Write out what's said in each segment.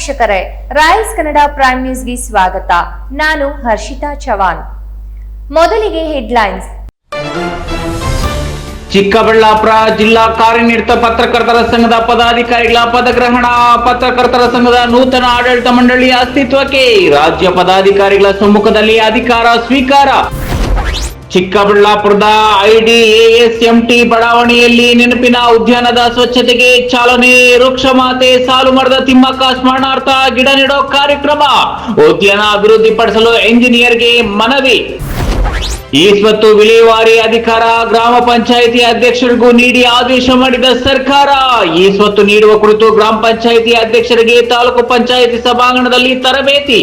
ವೀಕ್ಷಕರೇ, Royce Kannada prime ನ್ಯೂಸ್ಗೆ ಸ್ವಾಗತ. ನಾನು ಹರ್ಷಿತಾ ಚವಾನ್. ಮೊದಲಿಗೆ ಹೆಡ್ಲೈನ್ಸ್. ಚಿಕ್ಕಬಳ್ಳಾಪುರ ಜಿಲ್ಲಾ ಕಾರ್ಯನಿರತ ಪತ್ರಕರ್ತರ ಸಂಘದ ಪದಾಧಿಕಾರಿಗಳ ಪದಗ್ರಹಣ. ಪತ್ರಕರ್ತರ ಸಂಘದ ನೂತನ ಆಡಳಿತ ಮಂಡಳಿ ಅಸ್ತಿತ್ವಕ್ಕೆ. ರಾಜ್ಯ ಪದಾಧಿಕಾರಿಗಳ ಸಮ್ಮುಖದಲ್ಲಿ ಅಧಿಕಾರ ಸ್ವೀಕಾರ. ಚಿಕ್ಕಬಳ್ಳಾಪುರದ IDASMT ಬಡಾವಣೆಯಲ್ಲಿ ನೆನಪಿನ ಉದ್ಯಾನದ ಸ್ವಚ್ಛತೆಗೆ ಚಾಲನೆ. ವೃಕ್ಷಮಾತೆ ಸಾಲುಮರದ ತಿಮ್ಮಕ್ಕ ಸ್ಮರಣಾರ್ಥ ಗಿಡ ನೆಡೋ ಕಾರ್ಯಕ್ರಮ. ಉದ್ಯಾನ ಅಭಿವೃದ್ಧಿಪಡಿಸಲು ಎಂಜಿನಿಯರ್ಗೆ ಮನವಿ. ಈ ಸ್ವತ್ತು ವಿಲೇವಾರಿ ಅಧಿಕಾರ ಗ್ರಾಮ ಪಂಚಾಯಿತಿ ಅಧ್ಯಕ್ಷರಿಗೂ ನೀಡಿ ಆದೇಶ ಮಾಡಿದ ಸರ್ಕಾರ. ಈ ಸ್ವತ್ತು ನೀಡುವ ಕುರಿತು ಗ್ರಾಮ ಪಂಚಾಯಿತಿ ಅಧ್ಯಕ್ಷರಿಗೆ ತಾಲೂಕು ಪಂಚಾಯಿತಿ ಸಭಾಂಗಣದಲ್ಲಿ ತರಬೇತಿ.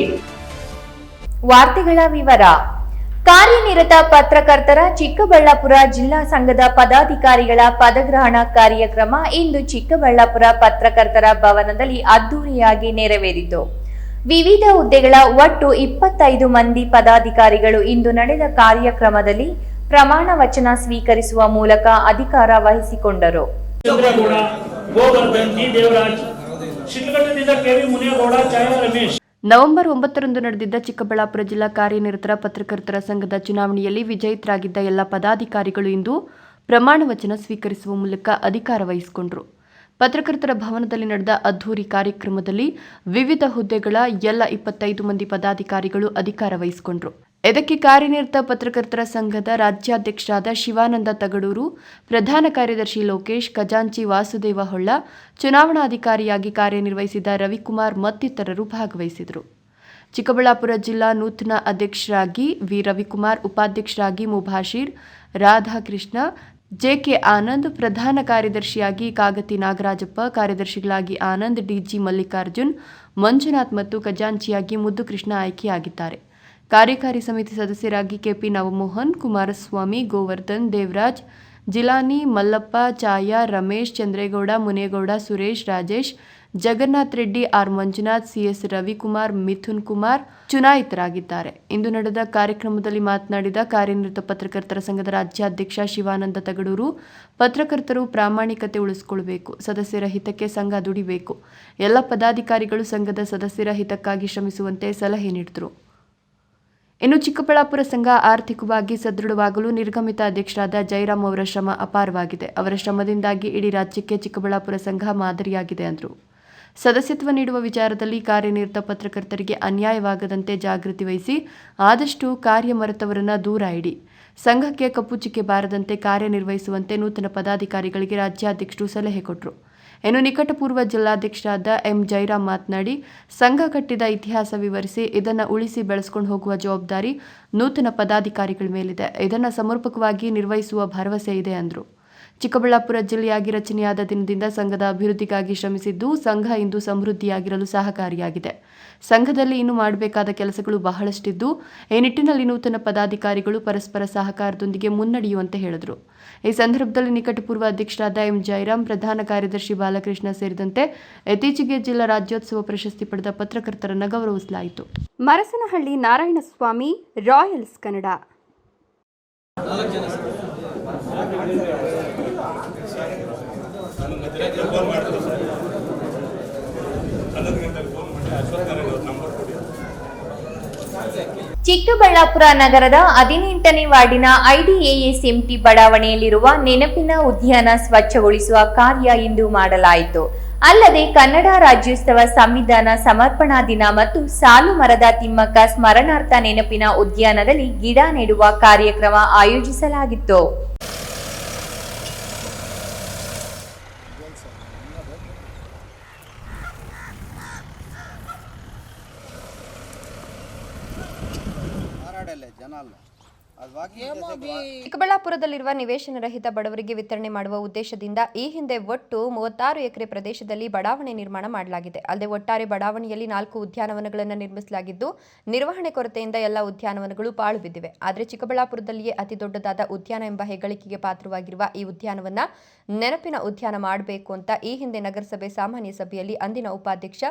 ವಾರ್ತೆಗಳ ವಿವರ. ಕಾರ್ಯನಿರತ ಪತ್ರಕರ್ತರ ಚಿಕ್ಕಬಳ್ಳಾಪುರ ಜಿಲ್ಲಾ ಸಂಘದ ಪದಾಧಿಕಾರಿಗಳ ಪದಗ್ರಹಣ ಕಾರ್ಯಕ್ರಮ ಇಂದು ಚಿಕ್ಕಬಳ್ಳಾಪುರ ಪತ್ರಕರ್ತರ ಭವನದಲ್ಲಿ ಅದ್ದೂರಿಯಾಗಿ ನೆರವೇರಿತು. ವಿವಿಧ ಹುದ್ದೆಗಳ ಒಟ್ಟು 25 ಮಂದಿ ಪದಾಧಿಕಾರಿಗಳು ಇಂದು ನಡೆದ ಕಾರ್ಯಕ್ರಮದಲ್ಲಿ ಪ್ರಮಾಣ ವಚನ ಸ್ವೀಕರಿಸುವ ಮೂಲಕ ಅಧಿಕಾರ ವಹಿಸಿಕೊಂಡರು. ನವೆಂಬರ್ 9ರಂದು ನಡೆದಿದ್ದ ಚಿಕ್ಕಬಳ್ಳಾಪುರ ಜಿಲ್ಲಾ ಕಾರ್ಯನಿರತರ ಪತ್ರಕರ್ತರ ಸಂಘದ ಚುನಾವಣೆಯಲ್ಲಿ ವಿಜಯಿತರಾಗಿದ್ದ ಎಲ್ಲ ಪದಾಧಿಕಾರಿಗಳು ಇಂದು ಪ್ರಮಾಣ ವಚನ ಸ್ವೀಕರಿಸುವ ಮೂಲಕ ಅಧಿಕಾರ ವಹಿಸಿಕೊಂಡರು. ಪತ್ರಕರ್ತರ ಭವನದಲ್ಲಿ ನಡೆದ ಅದ್ದೂರಿ ಕಾರ್ಯಕ್ರಮದಲ್ಲಿ ವಿವಿಧ ಹುದ್ದೆಗಳ ಎಲ್ಲ 25 ಮಂದಿ ಪದಾಧಿಕಾರಿಗಳು ಅಧಿಕಾರ ವಹಿಸಿಕೊಂಡರು. ಇದಕ್ಕೆ ಕಾರ್ಯನಿರತ ಪತ್ರಕರ್ತರ ಸಂಘದ ರಾಜ್ಯಾಧ್ಯಕ್ಷರಾದ ಶಿವಾನಂದ ತಗಡೂರು, ಪ್ರಧಾನ ಕಾರ್ಯದರ್ಶಿ ಲೋಕೇಶ್, ಖಜಾಂಚಿ ವಾಸುದೇವ ಹೊಳ್ಳ, ಚುನಾವಣಾಧಿಕಾರಿಯಾಗಿ ಕಾರ್ಯನಿರ್ವಹಿಸಿದ ರವಿಕುಮಾರ್ ಮತ್ತಿತರರು ಭಾಗವಹಿಸಿದರು. ಚಿಕ್ಕಬಳ್ಳಾಪುರ ಜಿಲ್ಲಾ ನೂತನ ಅಧ್ಯಕ್ಷರಾಗಿ ವಿ ರವಿಕುಮಾರ್, ಉಪಾಧ್ಯಕ್ಷರಾಗಿ ಮುಬಾಶಿರ್, ರಾಧಾಕೃಷ್ಣ, ಜೆಕೆ ಆನಂದ್, ಪ್ರಧಾನ ಕಾರ್ಯದರ್ಶಿಯಾಗಿ ಕಾಗತಿ ನಾಗರಾಜಪ್ಪ, ಕಾರ್ಯದರ್ಶಿಗಳಾಗಿ ಆನಂದ್, ಡಿಜಿ ಮಲ್ಲಿಕಾರ್ಜುನ್, ಮಂಜುನಾಥ್ ಮತ್ತು ಖಜಾಂಚಿಯಾಗಿ ಮುದ್ದುಕೃಷ್ಣ ಆಯ್ಕೆಯಾಗಿದ್ದಾರೆ. ಕಾರ್ಯಕಾರಿ ಸಮಿತಿ ಸದಸ್ಯರಾಗಿ ಕೆಪಿ ನವಮೋಹನ್, ಕುಮಾರಸ್ವಾಮಿ, ಗೋವರ್ಧನ್, ದೇವರಾಜ್, ಜಿಲಾನಿ, ಮಲ್ಲಪ್ಪ, ಛಾಯಾ, ರಮೇಶ್, ಚಂದ್ರೇಗೌಡ, ಮುನೇಗೌಡ, ಸುರೇಶ್, ರಾಜೇಶ್, ಜಗನ್ನಾಥ್ ರೆಡ್ಡಿ, ಆರ್ ಮಂಜುನಾಥ್, ಸಿಎಸ್ ರವಿಕುಮಾರ್, ಮಿಥುನ್ ಕುಮಾರ್ ಚುನಾಯಿತರಾಗಿದ್ದಾರೆ. ಇಂದು ನಡೆದ ಕಾರ್ಯಕ್ರಮದಲ್ಲಿ ಮಾತನಾಡಿದ ಕಾರ್ಯನಿರತ ಪತ್ರಕರ್ತರ ಸಂಘದ ರಾಜ್ಯಾಧ್ಯಕ್ಷ ಶಿವಾನಂದ ತಗಡೂರು, ಪತ್ರಕರ್ತರು ಪ್ರಾಮಾಣಿಕತೆ ಉಳಿಸಿಕೊಳ್ಳಬೇಕು, ಸದಸ್ಯರ ಹಿತಕ್ಕೆ ಸಂಘ ದುಡಿಬೇಕು, ಎಲ್ಲ ಪದಾಧಿಕಾರಿಗಳು ಸಂಘದ ಸದಸ್ಯರ ಹಿತಕ್ಕಾಗಿ ಶ್ರಮಿಸುವಂತೆ ಸಲಹೆ ನೀಡಿದರು. ಇನ್ನು ಚಿಕ್ಕಬಳ್ಳಾಪುರ ಸಂಘ ಆರ್ಥಿಕವಾಗಿ ಸದೃಢವಾಗಲು ನಿರ್ಗಮಿತ ಅಧ್ಯಕ್ಷರಾದ ಜಯರಾಮ್ ಅವರ ಶ್ರಮ ಅಪಾರವಾಗಿದೆ. ಅವರ ಶ್ರಮದಿಂದಾಗಿ ಇಡೀ ರಾಜ್ಯಕ್ಕೆ ಚಿಕ್ಕಬಳ್ಳಾಪುರ ಸಂಘ ಮಾದರಿಯಾಗಿದೆ ಎಂದರು. ಸದಸ್ಯತ್ವ ನೀಡುವ ವಿಚಾರದಲ್ಲಿ ಕಾರ್ಯನಿರತ ಪತ್ರಕರ್ತರಿಗೆ ಅನ್ಯಾಯವಾಗದಂತೆ ಜಾಗೃತಿ ವಹಿಸಿ ಆದಷ್ಟು ಕಾರ್ಯ ಮರೆತವರನ್ನು ದೂರ ಇಡಿ. ಸಂಘಕ್ಕೆ ಕಪ್ಪುಚಿಕ್ಕೆ ಬಾರದಂತೆ ಕಾರ್ಯನಿರ್ವಹಿಸುವಂತೆ ನೂತನ ಪದಾಧಿಕಾರಿಗಳಿಗೆ ರಾಜ್ಯಾಧ್ಯಕ್ಷರು ಸಲಹೆ ಕೊಟ್ಟರು. ಇನ್ನು ನಿಕಟಪೂರ್ವ ಜಿಲ್ಲಾಧ್ಯಕ್ಷರಾದ ಎಂ ಜಯರಾಮ್ ಮಾತನಾಡಿ, ಸಂಘ ಕಟ್ಟಿದ ಇತಿಹಾಸ ವಿವರಿಸಿ ಇದನ್ನು ಉಳಿಸಿ ಬೆಳೆಸಿಕೊಂಡು ಹೋಗುವ ಜವಾಬ್ದಾರಿ ನೂತನ ಪದಾಧಿಕಾರಿಗಳ ಮೇಲಿದೆ. ಇದನ್ನು ಸಮರ್ಪಕವಾಗಿ ನಿರ್ವಹಿಸುವ ಭರವಸೆ ಇದೆ ಎಂದರು. ಚಿಕ್ಕಬಳ್ಳಾಪುರ ಜಿಲ್ಲೆಯಾಗಿ ರಚನೆಯಾದ ದಿನದಿಂದ ಸಂಘದ ಅಭಿವೃದ್ಧಿಗಾಗಿ ಶ್ರಮಿಸಿದ್ದು, ಸಂಘ ಇಂದು ಸಮೃದ್ಧಿಯಾಗಿರಲು ಸಹಕಾರಿಯಾಗಿದೆ. ಸಂಘದಲ್ಲಿ ಇನ್ನೂ ಮಾಡಬೇಕಾದ ಕೆಲಸಗಳು ಬಹಳಷ್ಟಿದ್ದು, ಈ ನಿಟ್ಟಿನಲ್ಲಿ ನೂತನ ಪದಾಧಿಕಾರಿಗಳು ಪರಸ್ಪರ ಸಹಕಾರದೊಂದಿಗೆ ಮುನ್ನಡೆಯುವಂತೆ ಹೇಳಿದರು. ಈ ಸಂದರ್ಭದಲ್ಲಿ ನಿಕಟಪೂರ್ವ ಅಧ್ಯಕ್ಷರಾದ ಎಂ ಜಯರಾಮ್, ಪ್ರಧಾನ ಕಾರ್ಯದರ್ಶಿ ಬಾಲಕೃಷ್ಣ ಸೇರಿದಂತೆ ಇತ್ತೀಚೆಗೆ ಜಿಲ್ಲಾ ರಾಜ್ಯೋತ್ಸವ ಪ್ರಶಸ್ತಿ ಪಡೆದ ಪತ್ರಕರ್ತರನ್ನು ಗೌರವಿಸಲಾಯಿತು. ಮರಸನಹಳ್ಳಿ ನಾರಾಯಣಸ್ವಾಮಿ, ರಾಯಲ್ಸ್ ಕನ್ನಡ. ಚಿಕ್ಕಬಳ್ಳಾಪುರ ನಗರದ 18ನೇ ವಾರ್ಡಿನ IDASMT ಬಡಾವಣೆಯಲ್ಲಿರುವ ನೆನಪಿನ ಉದ್ಯಾನ ಸ್ವಚ್ಛಗೊಳಿಸುವ ಕಾರ್ಯ ಇಂದು ಮಾಡಲಾಯಿತು. ಅಲ್ಲದೆ ಕನ್ನಡ ರಾಜ್ಯೋತ್ಸವ, ಸಂವಿಧಾನ ಸಮರ್ಪಣಾ ದಿನ ಮತ್ತು ಸಾಲು ಮರದ ತಿಮ್ಮಕ್ಕ ಸ್ಮರಣಾರ್ಥ ನೆನಪಿನ ಉದ್ಯಾನದಲ್ಲಿ ಗಿಡ ನೆಡುವ ಕಾರ್ಯಕ್ರಮ ಆಯೋಜಿಸಲಾಗಿತ್ತು. ಚಿಕ್ಕಬಳ್ಳಾಪುರದಲ್ಲಿರುವ ನಿವೇಶನ ರಹಿತ ಬಡವರಿಗೆ ವಿತರಣೆ ಮಾಡುವ ಉದ್ದೇಶದಿಂದ ಈ ಹಿಂದೆ ಒಟ್ಟು 36 ಎಕರೆ ಪ್ರದೇಶದಲ್ಲಿ ಬಡಾವಣೆ ನಿರ್ಮಾಣ ಮಾಡಲಾಗಿದೆ. ಅಲ್ಲದೆ ಒಟ್ಟಾರೆ ಬಡಾವಣೆಯಲ್ಲಿ 4 ಉದ್ಯಾನವನಗಳನ್ನು ನಿರ್ಮಿಸಲಾಗಿದ್ದು, ನಿರ್ವಹಣೆ ಕೊರತೆಯಿಂದ ಎಲ್ಲ ಉದ್ಯಾನವನಗಳು ಪಾಳು ಬಿದ್ದಿವೆ. ಆದರೆ ಚಿಕ್ಕಬಳ್ಳಾಪುರದಲ್ಲಿಯೇ ಅತಿ ದೊಡ್ಡದಾದ ಉದ್ಯಾನ ಎಂಬ ಹೆಗ್ಗಳಿಕೆಗೆ ಪಾತ್ರವಾಗಿರುವ ಈ ಉದ್ಯಾನವನ್ನ ನೆನಪಿನ ಉದ್ಯಾನ ಮಾಡಬೇಕು ಅಂತ ಈ ಹಿಂದೆ ನಗರಸಭೆ ಸಾಮಾನ್ಯ ಸಭೆಯಲ್ಲಿ ಅಂದಿನ ಉಪಾಧ್ಯಕ್ಷ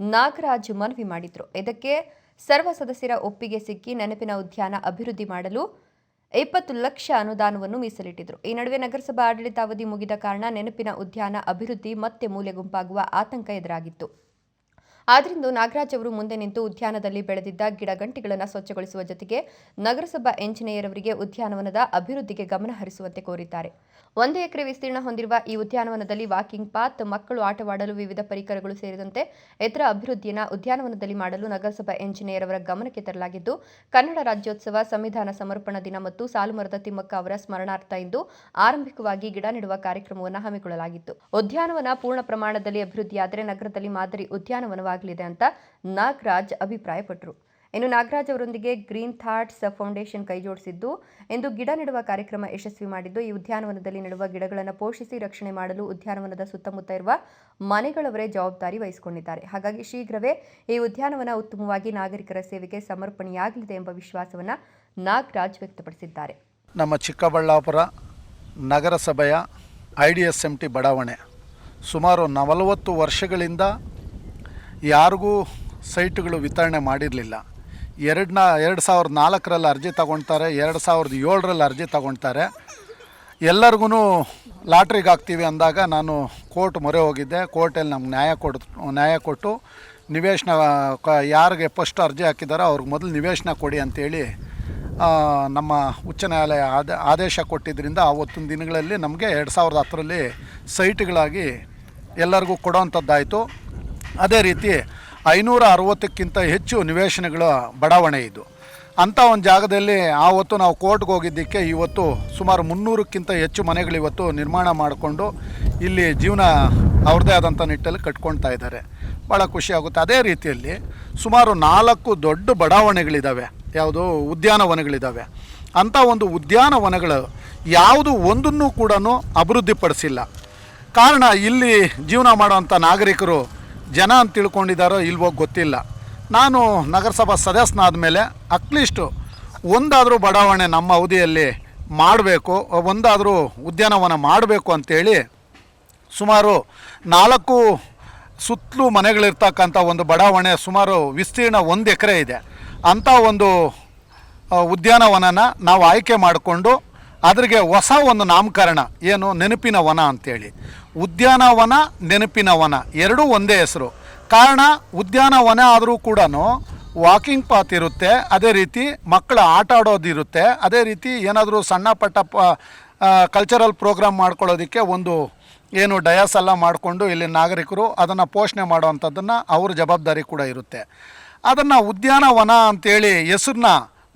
ನಾಗರಾಜ್ ಮನವಿ ಮಾಡಿದ್ರು. ಇದಕ್ಕೆ ಸರ್ವ ಸದಸ್ಯರ ಒಪ್ಪಿಗೆ ಸಿಕ್ಕಿ ನೆನಪಿನ ಉದ್ಯಾನ ಅಭಿವೃದ್ಧಿ ಮಾಡಲು 20 ಲಕ್ಷ ಅನುದಾನವನ್ನು ಮೀಸಲಿಟ್ಟಿದ್ರು. ಈ ನಡುವೆ ನಗರಸಭಾ ಆಡಳಿತಾವಧಿ ಮುಗಿದ ಕಾರಣ ನೆನಪಿನ ಉದ್ಯಾನ ಅಭಿವೃದ್ಧಿ ಮತ್ತೆ ಮೂಲೆ ಗುಂಪಾಗುವ ಆತಂಕ ಎದುರಾಗಿತ್ತು. ಆದ್ದರಿಂದ ನಾಗರಾಜ್ ಅವರು ಮುಂದೆ ನಿಂತು ಉದ್ಯಾನದಲ್ಲಿ ಬೆಳೆದಿದ್ದ ಗಿಡಗಂಟಿಗಳನ್ನು ಸ್ವಚ್ಛಗೊಳಿಸುವ ಜೊತೆಗೆ ನಗರಸಭಾ ಎಂಜಿನಿಯರ್ ಅವರಿಗೆ ಉದ್ಯಾನವನದ ಅಭಿವೃದ್ಧಿಗೆ ಗಮನ ಹರಿಸುವಂತೆ ಕೋರಿದ್ದಾರೆ. 1 ಎಕರೆ ವಿಸ್ತೀರ್ಣ ಹೊಂದಿರುವ ಈ ಉದ್ಯಾನವನದಲ್ಲಿ ವಾಕಿಂಗ್ ಪಾತ್, ಮಕ್ಕಳು ಆಟವಾಡಲು ವಿವಿಧ ಪರಿಕರಗಳು ಸೇರಿದಂತೆ ಇತರ ಅಭಿವೃದ್ಧಿಯನ್ನು ಉದ್ಯಾನವನದಲ್ಲಿ ಮಾಡಲು ನಗರಸಭಾ ಎಂಜಿನಿಯರ್ ಅವರ ಗಮನಕ್ಕೆ ತರಲಾಗಿದ್ದು, ಕನ್ನಡ ರಾಜ್ಯೋತ್ಸವ, ಸಂವಿಧಾನ ಸಮರ್ಪಣಾ ದಿನ ಮತ್ತು ಸಾಲುಮರದ ತಿಮ್ಮಕ್ಕ ಅವರ ಸ್ಮರಣಾರ್ಥ ಇಂದು ಆರಂಭಿಕವಾಗಿ ಗಿಡ ನೆಡುವ ಕಾರ್ಯಕ್ರಮವನ್ನು ಹಮ್ಮಿಕೊಳ್ಳಲಾಗಿತ್ತು. ಉದ್ಯಾನವನ ಪೂರ್ಣ ಪ್ರಮಾಣದಲ್ಲಿ ಅಭಿವೃದ್ಧಿಯಾದರೆ ನಗರದಲ್ಲಿ ಮಾದರಿ ಉದ್ಯಾನವನವಾಗಲಿದೆ ಅಂತ ನಾಗರಾಜ್ ಅಭಿಪ್ರಾಯಪಟ್ಟರು. ಇನ್ನು ನಾಗರಾಜ್ ಅವರೊಂದಿಗೆ ಗ್ರೀನ್ ಥಾಟ್ಸ್ ಫೌಂಡೇಶನ್ ಕೈಜೋಡಿಸಿದ್ದು, ಇಂದು ಗಿಡ ನೆಡುವ ಕಾರ್ಯಕ್ರಮ ಯಶಸ್ವಿ ಮಾಡಿದ್ದು, ಈ ಉದ್ಯಾನವನದಲ್ಲಿ ನೆಡುವ ಗಿಡಗಳನ್ನು ಪೋಷಿಸಿ ರಕ್ಷಣೆ ಮಾಡಲು ಉದ್ಯಾನವನದ ಸುತ್ತಮುತ್ತ ಇರುವ ಮನೆಗಳವರೇ ಜವಾಬ್ದಾರಿ ವಹಿಸಿಕೊಂಡಿದ್ದಾರೆ. ಹಾಗಾಗಿ ಶೀಘ್ರವೇ ಈ ಉದ್ಯಾನವನ ಉತ್ತಮವಾಗಿ ನಾಗರಿಕರ ಸೇವೆಗೆ ಸಮರ್ಪಣೆಯಾಗಲಿದೆ ಎಂಬ ವಿಶ್ವಾಸವನ್ನು ನಾಗರಾಜ್ ವ್ಯಕ್ತಪಡಿಸಿದ್ದಾರೆ. ನಮ್ಮ ಚಿಕ್ಕಬಳ್ಳಾಪುರ ನಗರಸಭೆಯ IDSMT ಬಡಾವಣೆ ಸುಮಾರು 40 ವರ್ಷಗಳಿಂದ ಯಾರಿಗೂ ಸೈಟುಗಳು ವಿತರಣೆ ಮಾಡಿರಲಿಲ್ಲ. 2004ರಲ್ಲಿ ಅರ್ಜಿ ತಗೊಳ್ತಾರೆ, 2007ರಲ್ಲಿ ಅರ್ಜಿ ತಗೊಳ್ತಾರೆ. ಎಲ್ಲರಿಗೂ ಲಾಟ್ರಿಗೆ ಹಾಕ್ತೀವಿ ಅಂದಾಗ ನಾನು ಕೋರ್ಟ್ ಮೊರೆ ಹೋಗಿದ್ದೆ. ಕೋರ್ಟಲ್ಲಿ ನಮ್ಗೆ ನ್ಯಾಯ ಕೊಟ್ಟು ನಿವೇಶನ ಯಾರಿಗೆ ಫಸ್ಟ್ ಅರ್ಜಿ ಹಾಕಿದಾರೋ ಅವ್ರಿಗೆ ಮೊದಲು ನಿವೇಶನ ಕೊಡಿ ಅಂತೇಳಿ ನಮ್ಮ ಉಚ್ಚ ನ್ಯಾಯಾಲಯ ಆದೇಶ ಕೊಟ್ಟಿದ್ದರಿಂದ ಆವತ್ತಿನ ದಿನಗಳಲ್ಲಿ ನಮಗೆ 2010ರಲ್ಲಿ ಸೈಟ್ಗಳಾಗಿ ಎಲ್ಲರಿಗೂ ಕೊಡೋವಂಥದ್ದಾಯಿತು. ಅದೇ ರೀತಿ 560ಕ್ಕಿಂತ ಹೆಚ್ಚು ನಿವೇಶನಗಳ ಬಡಾವಣೆ ಇದು. ಅಂಥ ಒಂದು ಜಾಗದಲ್ಲಿ ಆವತ್ತು ನಾವು ಕೋರ್ಟ್ಗೆ ಹೋಗಿದ್ದಕ್ಕೆ ಇವತ್ತು ಸುಮಾರು 300ಕ್ಕಿಂತ ಹೆಚ್ಚು ಮನೆಗಳು ಇವತ್ತು ನಿರ್ಮಾಣ ಮಾಡಿಕೊಂಡು ಇಲ್ಲಿ ಜೀವನ ಅವ್ರದ್ದೇ ಆದಂಥ ನಿಟ್ಟಲ್ಲಿ ಕಟ್ಕೊಳ್ತಾ ಇದ್ದಾರೆ. ಭಾಳ ಖುಷಿಯಾಗುತ್ತೆ. ಅದೇ ರೀತಿಯಲ್ಲಿ ಸುಮಾರು 4 ದೊಡ್ಡ ಬಡಾವಣೆಗಳಿದ್ದಾವೆ, ಯಾವುದು ಉದ್ಯಾನವನಗಳಿದ್ದಾವೆ. ಅಂಥ ಒಂದು ಉದ್ಯಾನವನಗಳು ಯಾವುದು ಒಂದನ್ನು ಕೂಡ ಅಭಿವೃದ್ಧಿಪಡಿಸಿಲ್ಲ. ಕಾರಣ ಇಲ್ಲಿ ಜೀವನ ಮಾಡೋವಂಥ ನಾಗರಿಕರು ಜನ ಅಂತ ತಿಳ್ಕೊಂಡಿದ್ದಾರೋ ಇಲ್ವೋ ಗೊತ್ತಿಲ್ಲ. ನಾನು ನಗರಸಭಾ ಸದಸ್ಯನಾದ ಮೇಲೆ ಅಟ್ಲೀಸ್ಟು ಒಂದಾದರೂ ಬಡಾವಣೆ ನಮ್ಮ ಅವಧಿಯಲ್ಲಿ ಮಾಡಬೇಕು, ಒಂದಾದರೂ ಉದ್ಯಾನವನ ಮಾಡಬೇಕು ಅಂಥೇಳಿ ಸುಮಾರು 4 ಸುತ್ತಲೂ ಮನೆಗಳಿರ್ತಕ್ಕಂಥ ಒಂದು ಬಡಾವಣೆ ಸುಮಾರು ವಿಸ್ತೀರ್ಣ 1 ಎಕರೆ ಇದೆ. ಅಂಥ ಒಂದು ಉದ್ಯಾನವನನ ನಾವು ಆಯ್ಕೆ ಮಾಡಿಕೊಂಡು ಅದ್ರಿಗೆ ಹೊಸ ಒಂದು ನಾಮಕರಣ, ಏನು ನೆನಪಿನ ವನ ಅಂಥೇಳಿ. ಉದ್ಯಾನವನ, ನೆನಪಿನ ವನ ಎರಡೂ ಒಂದೇ ಹೆಸರು. ಕಾರಣ ಉದ್ಯಾನವನ ಆದರೂ ಕೂಡ ವಾಕಿಂಗ್ ಪಾತ್ ಇರುತ್ತೆ, ಅದೇ ರೀತಿ ಮಕ್ಕಳ ಆಟ ಆಡೋದಿರುತ್ತೆ, ಅದೇ ರೀತಿ ಏನಾದರೂ ಸಣ್ಣ ಪಟ್ಟ ಕಲ್ಚರಲ್ ಪ್ರೋಗ್ರಾಮ್ ಮಾಡ್ಕೊಳ್ಳೋದಕ್ಕೆ ಒಂದು ಏನು ಡಯಾಸ್ ಎಲ್ಲ ಮಾಡಿಕೊಂಡು ಇಲ್ಲಿ ನಾಗರಿಕರು ಅದನ್ನು ಪೋಷಣೆ ಮಾಡೋವಂಥದ್ದನ್ನು ಅವ್ರ ಜವಾಬ್ದಾರಿ ಕೂಡ ಇರುತ್ತೆ. ಅದನ್ನು ಉದ್ಯಾನವನ ಅಂತೇಳಿ ಹೆಸರನ್ನ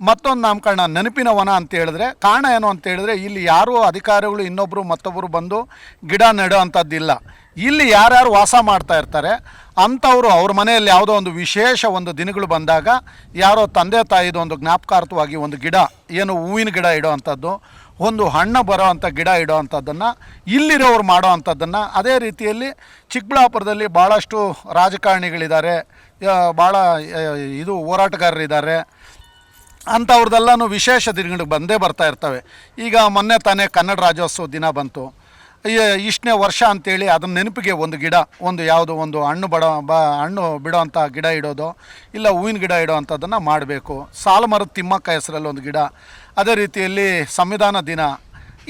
ಮತ್ತೊಂದು ನಾಮಕರಣ ನೆನಪಿನ ವನ ಅಂತ ಹೇಳಿದ್ರೆ ಕಾರಣ ಏನು ಅಂತ ಹೇಳಿದ್ರೆ ಇಲ್ಲಿ ಯಾರೂ ಅಧಿಕಾರಿಗಳು ಇನ್ನೊಬ್ಬರು ಮತ್ತೊಬ್ಬರು ಬಂದು ಗಿಡ ನೆಡೋ ಅಂಥದ್ದಿಲ್ಲ. ಇಲ್ಲಿ ಯಾರ್ಯಾರು ವಾಸ ಮಾಡ್ತಾ ಇರ್ತಾರೆ ಅಂಥವರು ಅವ್ರ ಮನೆಯಲ್ಲಿ ಯಾವುದೋ ಒಂದು ವಿಶೇಷ ಒಂದು ದಿನಗಳು ಬಂದಾಗ ಯಾರೋ ತಂದೆ ತಾಯಿದು ಒಂದು ಜ್ಞಾಪಕಾರ್ಥವಾಗಿ ಒಂದು ಗಿಡ, ಏನು ಹೂವಿನ ಗಿಡ ಇಡೋ ಅಂಥದ್ದು, ಒಂದು ಹಣ್ಣು ಬರೋ ಅಂಥ ಗಿಡ ಇಡೋ ಅಂಥದ್ದನ್ನು ಇಲ್ಲಿರೋರು ಮಾಡೋ ಅಂಥದ್ದನ್ನು. ಅದೇ ರೀತಿಯಲ್ಲಿ ಚಿಕ್ಕಬಳ್ಳಾಪುರದಲ್ಲಿ ಭಾಳಷ್ಟು ರಾಜಕಾರಣಿಗಳಿದ್ದಾರೆ, ಭಾಳ ಹೋರಾಟಗಾರರಿದ್ದಾರೆ. ಅಂಥವ್ರದ್ದೆಲ್ಲನೂ ವಿಶೇಷ ದಿನಗಳಿಗೆ ಬಂದೇ ಬರ್ತಾ ಇರ್ತವೆ. ಈಗ ಮೊನ್ನೆ ತಾನೇ ಕನ್ನಡ ರಾಜ್ಯೋತ್ಸವ ದಿನ ಬಂತು. ಇಷ್ಟನೇ ವರ್ಷ ಅಂಥೇಳಿ ಅದನ್ನ ನೆನಪಿಗೆ ಒಂದು ಗಿಡ, ಒಂದು ಹಣ್ಣು ಬಿಡೋ ಅಂಥ ಗಿಡ ಇಡೋದು, ಇಲ್ಲ ಹೂವಿನ ಗಿಡ ಇಡೋ ಅಂಥದ್ದನ್ನು ಮಾಡಬೇಕು. ಸಾಲುಮರದ ತಿಮ್ಮಕ್ಕ ಹೆಸರಲ್ಲಿ ಒಂದು ಗಿಡ, ಅದೇ ರೀತಿಯಲ್ಲಿ ಸಂವಿಧಾನ ದಿನ,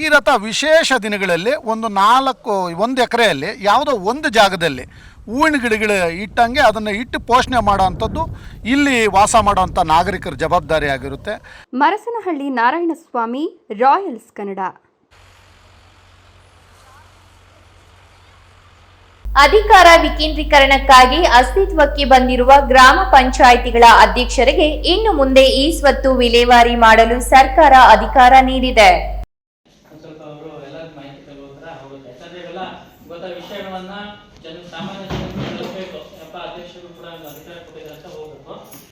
ಈ ರಥ ವಿಶೇಷ ದಿನಗಳಲ್ಲಿ 1 ಎಕರೆಯಲ್ಲಿ ಯಾವುದೋ ಒಂದು ಜಾಗದಲ್ಲಿ ಹೂವಿನ ಗಿಡಗಳು ಇಟ್ಟಂಗೆ ಅದನ್ನು ಇಟ್ಟು ಪೋಷಣೆ ಮಾಡೋ ಅಂಥದ್ದು ಇಲ್ಲಿ ವಾಸ ಮಾಡೋವಂಥ ನಾಗರಿಕರ ಜವಾಬ್ದಾರಿ ಆಗಿರುತ್ತೆ. ಮರಸನಹಳ್ಳಿ ನಾರಾಯಣಸ್ವಾಮಿ, ರಾಯಲ್ಸ್ ಕನ್ನಡ. ಅಧಿಕಾರ ವಿಕೇಂದ್ರೀಕರಣಕ್ಕಾಗಿ ಅಸ್ತಿತ್ವಕ್ಕೆ ಬಂದಿರುವ ಗ್ರಾಮ ಪಂಚಾಯಿತಿಗಳ ಅಧ್ಯಕ್ಷರಿಗೆ ಇನ್ನು ಮುಂದೆ ಈ ಸ್ವತ್ತು ವಿಲೇವಾರಿ ಮಾಡಲು ಸರ್ಕಾರ ಅಧಿಕಾರ ನೀಡಿದೆ.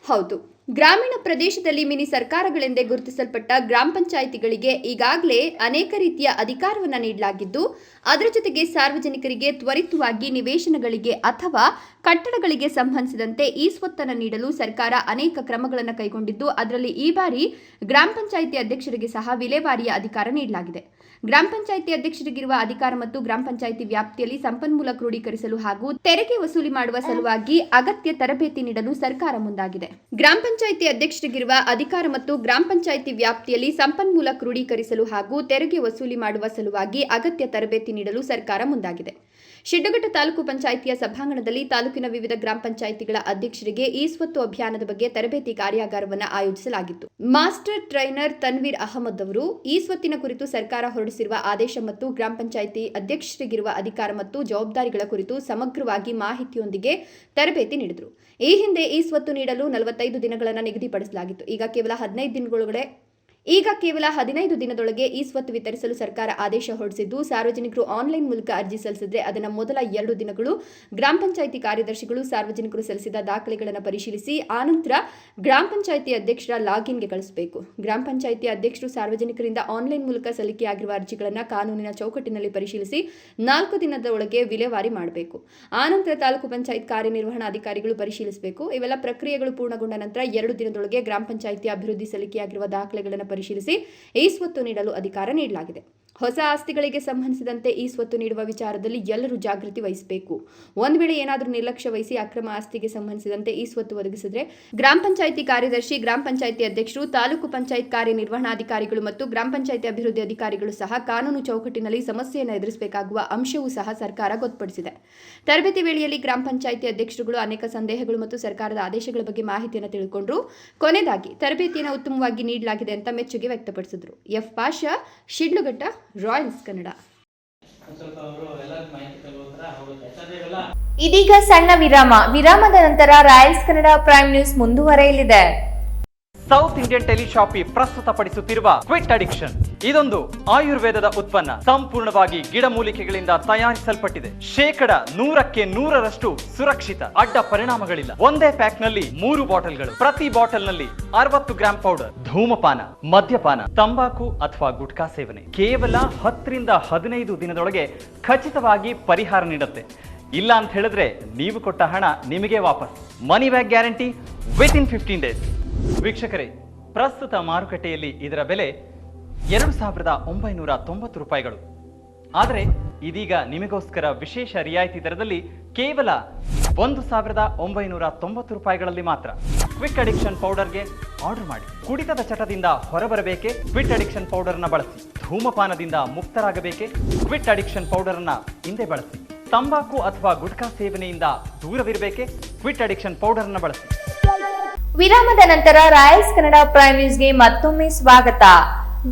ಹೌದು, ಗ್ರಾಮೀಣ ಪ್ರದೇಶದಲ್ಲಿ ಮಿನಿ ಸರ್ಕಾರಗಳೆಂದೇ ಗುರುತಿಸಲ್ಪಟ್ಟ ಗ್ರಾಮ ಪಂಚಾಯಿತಿಗಳಿಗೆ ಈಗಾಗಲೇ ಅನೇಕ ರೀತಿಯ ಅಧಿಕಾರವನ್ನು ನೀಡಲಾಗಿದ್ದು, ಅದರ ಜೊತೆಗೆ ಸಾರ್ವಜನಿಕರಿಗೆ ತ್ವರಿತವಾಗಿ ನಿವೇಶನಗಳಿಗೆ ಅಥವಾ ಕಟ್ಟಡಗಳಿಗೆ ಸಂಬಂಧಿಸಿದಂತೆ ಈ ಸ್ವತ್ತನ್ನು ನೀಡಲು ಸರ್ಕಾರ ಅನೇಕ ಕ್ರಮಗಳನ್ನು ಕೈಗೊಂಡಿದ್ದು, ಅದರಲ್ಲಿ ಈ ಬಾರಿ ಗ್ರಾಮ ಪಂಚಾಯಿತಿ ಅಧ್ಯಕ್ಷರಿಗೆ ಸಹ ವಿಲೇವಾರಿಯ ಅಧಿಕಾರ ನೀಡಲಾಗಿದೆ. ಗ್ರಾಮ ಪಂಚಾಯಿತಿ ಅಧ್ಯಕ್ಷರಿಗಿರುವ ಅಧಿಕಾರ ಮತ್ತು ಗ್ರಾಮ ಪಂಚಾಯಿತಿ ವ್ಯಾಪ್ತಿಯಲ್ಲಿ ಸಂಪನ್ಮೂಲ ಕ್ರೋಢೀಕರಿಸಲು ಹಾಗೂ ತೆರಿಗೆ ವಸೂಲಿ ಮಾಡುವ ಸಲುವಾಗಿ ಅಗತ್ಯ ತರಬೇತಿ ನೀಡಲು ಸರ್ಕಾರ ಮುಂದಾಗಿದೆ. ಗ್ರಾಮ ಪಂಚಾಯಿತಿ ಅಧ್ಯಕ್ಷರಿಗಿರುವ ಅಧಿಕಾರ ಮತ್ತು ಗ್ರಾಮ ಪಂಚಾಯಿತಿ ವ್ಯಾಪ್ತಿಯಲ್ಲಿ ಸಂಪನ್ಮೂಲ ಕ್ರೋಢೀಕರಿಸಲು ಹಾಗೂ ತೆರಿಗೆ ವಸೂಲಿ ಮಾಡುವ ಸಲುವಾಗಿ ಅಗತ್ಯ ತರಬೇತಿ ನೀಡಲು ಸರ್ಕಾರ ಮುಂದಾಗಿದೆ. ಶಿಡ್ಲಘಟ್ಟ ತಾಲೂಕು ಪಂಚಾಯಿತಿಯ ಸಭಾಂಗಣದಲ್ಲಿ ತಾಲೂಕಿನ ವಿವಿಧ ಗ್ರಾಮ ಪಂಚಾಯಿತಿಗಳ ಅಧ್ಯಕ್ಷರಿಗೆ ಈ ಸ್ವತ್ತು ಅಭಿಯಾನದ ಬಗ್ಗೆ ತರಬೇತಿ ಕಾರ್ಯಾಗಾರವನ್ನು ಆಯೋಜಿಸಲಾಗಿತ್ತು. ಮಾಸ್ಟರ್ ಟ್ರೈನರ್ ತನ್ವೀರ್ ಅಹಮದ್ ಅವರು ಈ ಸ್ವತ್ತಿನ ಕುರಿತು ಸರ್ಕಾರ ಹೊರಡಿಸಿರುವ ಆದೇಶ ಮತ್ತು ಗ್ರಾಮ ಪಂಚಾಯಿತಿ ಅಧ್ಯಕ್ಷರಿಗಿರುವ ಅಧಿಕಾರ ಮತ್ತು ಜವಾಬ್ದಾರಿಗಳ ಕುರಿತು ಸಮಗ್ರವಾಗಿ ಮಾಹಿತಿಯೊಂದಿಗೆ ತರಬೇತಿ ನೀಡಿದರು. ಈ ಹಿಂದೆ ಈ ಸ್ವತ್ತು ನೀಡಲು 45 ದಿನಗಳನ್ನು ನಿಗದಿಪಡಿಸಲಾಗಿತ್ತು. ಈಗ ಕೇವಲ 15 ದಿನದೊಳಗೆ ಈ ಸ್ವತ್ತು ವಿತರಿಸಲು ಸರ್ಕಾರ ಆದೇಶ ಹೊರಡಿಸಿದ್ದು, ಸಾರ್ವಜನಿಕರು ಆನ್ಲೈನ್ ಮೂಲಕ ಅರ್ಜಿ ಸಲ್ಲಿಸಿದರೆ ಅದನ್ನು ಮೊದಲ 2 ದಿನಗಳು ಗ್ರಾಮ ಪಂಚಾಯಿತಿ ಕಾರ್ಯದರ್ಶಿಗಳು ಸಾರ್ವಜನಿಕರು ಸಲ್ಲಿಸಿದ ದಾಖಲೆಗಳನ್ನು ಪರಿಶೀಲಿಸಿ ಆನಂತರ ಗ್ರಾಮ ಪಂಚಾಯಿತಿ ಅಧ್ಯಕ್ಷರ ಲಾಗಿನ್ಗೆ ಕಳಿಸಬೇಕು. ಗ್ರಾಮ ಪಂಚಾಯಿತಿ ಅಧ್ಯಕ್ಷರು ಸಾರ್ವಜನಿಕರಿಂದ ಆನ್ಲೈನ್ ಮೂಲಕ ಸಲ್ಲಿಕೆಯಾಗಿರುವ ಅರ್ಜಿಗಳನ್ನು ಕಾನೂನಿನ ಚೌಕಟ್ಟಿನಲ್ಲಿ ಪರಿಶೀಲಿಸಿ 4 ದಿನದ ಒಳಗೆ ವಿಲೇವಾರಿ ಮಾಡಬೇಕು. ಆನಂತರ ತಾಲೂಕು ಪಂಚಾಯತ್ ಕಾರ್ಯನಿರ್ವಹಣಾಧಿಕಾರಿಗಳು ಪರಿಶೀಲಿಸಬೇಕು. ಇವೆಲ್ಲ ಪ್ರಕ್ರಿಯೆಗಳು ಪೂರ್ಣಗೊಂಡ ನಂತರ 2 ದಿನದೊಳಗೆ ಗ್ರಾಮ ಪಂಚಾಯಿತಿ ಅಭಿವೃದ್ಧಿ ಸಲ್ಲಿಕೆಯಾಗಿರುವ ದಾಖಲೆಗಳನ್ನು ಪರಿಶೀಲಿಸಿ ಈ ಸ್ವತ್ತು ನೀಡಲು ಅಧಿಕಾರ ನೀಡಲಾಗಿದೆ. ಹೊಸ ಆಸ್ತಿಗಳಿಗೆ ಸಂಬಂಧಿಸಿದಂತೆ ಈ ಸ್ವತ್ತು ನೀಡುವ ವಿಚಾರದಲ್ಲಿ ಎಲ್ಲರೂ ಜಾಗೃತಿ ವಹಿಸಬೇಕು. ಒಂದು ವೇಳೆ ಏನಾದರೂ ನಿರ್ಲಕ್ಷ್ಯ ವಹಿಸಿ ಅಕ್ರಮ ಆಸ್ತಿಗೆ ಸಂಬಂಧಿಸಿದಂತೆ ಈ ಸ್ವತ್ತು ಒದಗಿಸಿದರೆ ಗ್ರಾಮ ಪಂಚಾಯಿತಿ ಕಾರ್ಯದರ್ಶಿ, ಗ್ರಾಮ ಪಂಚಾಯಿತಿ ಅಧ್ಯಕ್ಷರು, ತಾಲೂಕು ಪಂಚಾಯತ್ ಕಾರ್ಯನಿರ್ವಹಣಾಧಿಕಾರಿಗಳು ಮತ್ತು ಗ್ರಾಮ ಪಂಚಾಯಿತಿ ಅಭಿವೃದ್ಧಿ ಅಧಿಕಾರಿಗಳು ಸಹ ಕಾನೂನು ಚೌಕಟ್ಟಿನಲ್ಲಿ ಸಮಸ್ಯೆಯನ್ನು ಎದುರಿಸಬೇಕಾಗುವ ಅಂಶವೂ ಸಹ ಸರ್ಕಾರ ಗೊತ್ತುಪಡಿಸಿದೆ. ತರಬೇತಿ ವೇಳೆಯಲ್ಲಿ ಗ್ರಾಮ ಪಂಚಾಯಿತಿ ಅಧ್ಯಕ್ಷರುಗಳು ಅನೇಕ ಸಂದೇಹಗಳು ಮತ್ತು ಸರ್ಕಾರದ ಆದೇಶಗಳ ಬಗ್ಗೆ ಮಾಹಿತಿಯನ್ನು ತಿಳಿದುಕೊಂಡರು. ಕೊನೆಯದಾಗಿ ತರಬೇತಿಯನ್ನು ಉತ್ತಮವಾಗಿ ನೀಡಲಾಗಿದೆ ಅಂತ ಮೆಚ್ಚುಗೆ ವ್ಯಕ್ತಪಡಿಸಿದರು. F Pasha, Shidlaghatta, Royals Kannada. ಇದೀಗ ಸಣ್ಣ ವಿರಾಮದ ನಂತರ ರಾಯಲ್ಸ್ ಕನ್ನಡ ಪ್ರೈಮ್ ನ್ಯೂಸ್ ಮುಂದುವರೆಯಲಿದೆ. ಸೌತ್ ಇಂಡಿಯನ್ ಟೆಲಿಶಾಪಿ ಪ್ರಸ್ತುತಪಡಿಸುತ್ತಿರುವ ಕ್ವಿಟ್ ಅಡಿಕ್ಷನ್ ಇದೊಂದು ಆಯುರ್ವೇದದ ಉತ್ಪನ್ನ. ಸಂಪೂರ್ಣವಾಗಿ ಗಿಡಮೂಲಿಕೆಗಳಿಂದ ತಯಾರಿಸಲ್ಪಟ್ಟಿದೆ. 100% ಸುರಕ್ಷಿತ. ಅಡ್ಡ ಪರಿಣಾಮಗಳಿಲ್ಲ. ಒಂದೇ ಪ್ಯಾಕ್ ನಲ್ಲಿ 3 ಬಾಟಲ್ಗಳು. ಪ್ರತಿ ಬಾಟಲ್ ನಲ್ಲಿ 60 ಗ್ರಾಂ ಪೌಡರ್. ಧೂಮಪಾನ, ಮದ್ಯಪಾನ, ತಂಬಾಕು ಅಥವಾ ಗುಟ್ಕಾ ಸೇವನೆ ಕೇವಲ 10 ರಿಂದ 15 ದಿನದೊಳಗೆ ಖಚಿತವಾಗಿ ಪರಿಹಾರ ನೀಡುತ್ತೆ. ಇಲ್ಲ ಅಂತ ಹೇಳಿದ್ರೆ ನೀವು ಕೊಟ್ಟ ಹಣ ನಿಮಗೆ ವಾಪಸ್. Money back guarantee with in 15 days. ವೀಕ್ಷಕರೇ, ಪ್ರಸ್ತುತ ಮಾರುಕಟ್ಟೆಯಲ್ಲಿ ಇದರ ಬೆಲೆ 2,990 ರೂಪಾಯಿಗಳು. ಆದರೆ ಇದೀಗ ನಿಮಗೋಸ್ಕರ ವಿಶೇಷ ರಿಯಾಯಿತಿ ದರದಲ್ಲಿ ಕೇವಲ 1,990 ರೂಪಾಯಿಗಳಲ್ಲಿ ಮಾತ್ರ. ಕ್ವಿಕ್ ಅಡಿಕ್ಷನ್ ಪೌಡರ್ಗೆ ಆರ್ಡರ್ ಮಾಡಿ. ಕುಡಿತದ ಚಟದಿಂದ ಹೊರಬರಬೇಕೆ? ಕ್ವಿಟ್ ಅಡಿಕ್ಷನ್ ಪೌಡರ್ನ ಬಳಸಿ. ಧೂಮಪಾನದಿಂದ ಮುಕ್ತರಾಗಬೇಕೆ? ಕ್ವಿಟ್ ಅಡಿಕ್ಷನ್ ಪೌಡರ್ನ ಹಿಂದೆ ಬಳಸಿ. ತಂಬಾಕು ಅಥವಾ ಗುಟ್ಕಾ ಸೇವನೆಯಿಂದ ದೂರವಿರಬೇಕೆ? ಕ್ವಿಟ್ ಅಡಿಕ್ಷನ್ ಪೌಡರ್ನ ಬಳಸಿ. ವಿರಾಮದ ನಂತರ ರಾಯಲ್ಸ್ ಕನ್ನಡ ಪ್ರೈಮ್ ನ್ಯೂಸ್ಗೆ ಮತ್ತೊಮ್ಮೆ ಸ್ವಾಗತ.